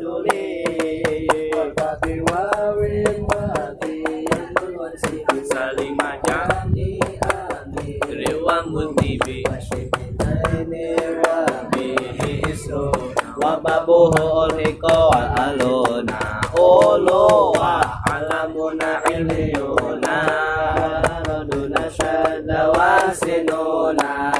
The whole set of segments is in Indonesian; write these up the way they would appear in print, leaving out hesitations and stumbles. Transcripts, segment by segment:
duli Wabati wawin wati Saling macam Riwang mutibi Wababuhu oliko aluna Uluwa alamuna iliyuna Roduna syadawa sinuna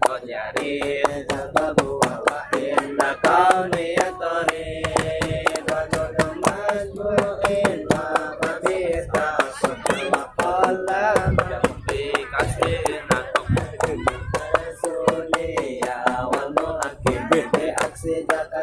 Konyari Sababu wawahin Lakau niyatori Roduna masbu'in Mababita Kondama kolam Jambi kasih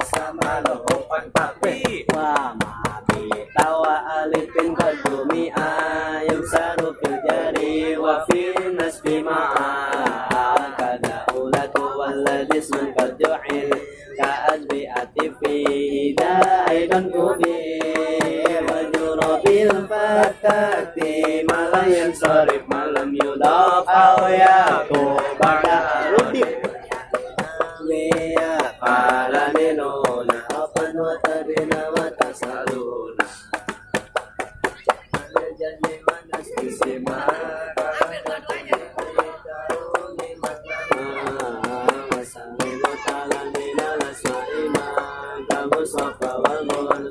Sama lopan tapi wa mabitawa alipin kadumi ayam saru fil jari wa fil nasbi ma'a kada ulatu waladis man kadju'il ka'adbi atifi hidaidan kubi wajurabil fatati malayan sarif malam yudaf awyaku ba'da rudib Para ninona Apan watarina matasaluna Jadi manas kisima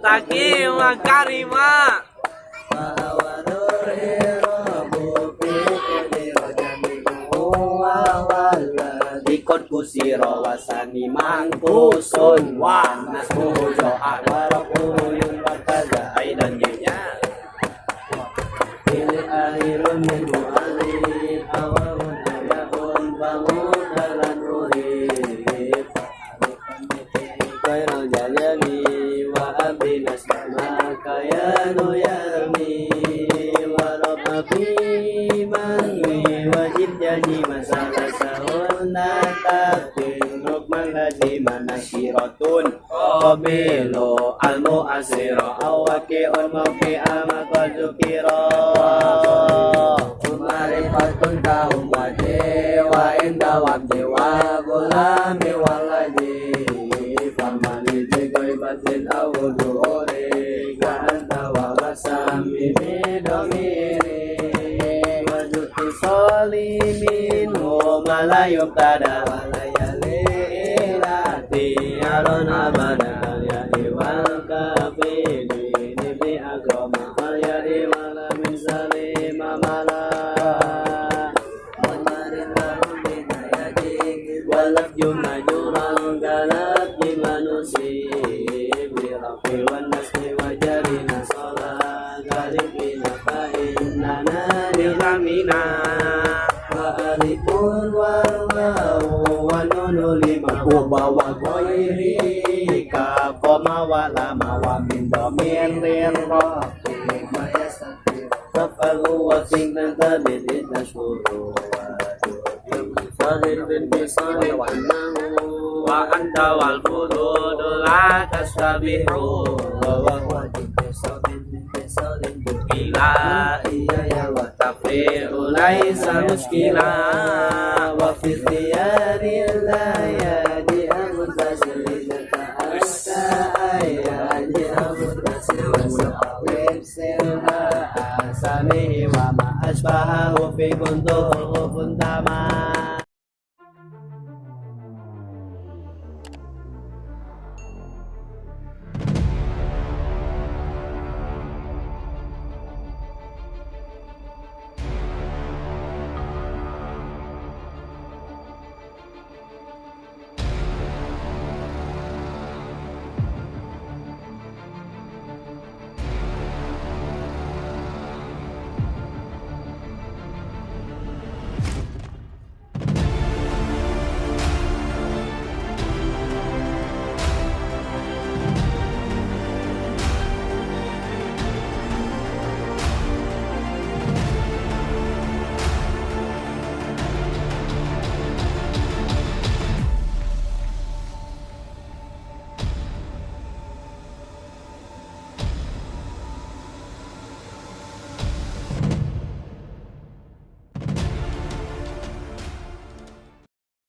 Taki wa karima Ikut kusiro wasani mangkusun wa nasmuhu jo'an warakuyun wakaza aidan yunya Ili airun minhu alif awalun ayahun bangun dalan urib Kairal jajali wa abdi nasma kayanu yarmi Warababi manwi wajib jadi masalah Natakin rukman lazima nasyiratun Qabilu al-mu'asira Awaki'un mawki'ama qadzukira Umarifatun kahum wadi Wa inda wabdi wa gulami waladi Famani jigoi batin awudu'uri Ga'anta wa wasami bidomiri Wajuti solimin Malayum tada walayali ilati Alon abada ya iwal kafili Nibni agroma alyari malamin salima mala Wamarin lahum binayati Walak jumajurang galak dimanusi Birafi wan nasmi wajarina sholat Galibina fa'innana nilamina Alipun walau wanunu lima kubawa goiri Kafoma walama wa min domin rirro Kafalu wa singtan tabit idna syuru Fahir bin bisari wa annahu Wa anta wal fududu la tastabihu Wa wajib besodin Bukila iya ya wa tafri'u laisa muskila Wa fitiyaril layadi amutasilina ta'asa ayadi amutasilina Wawib silha asamihi wa ma'asbahahu fi kuntuhu funtama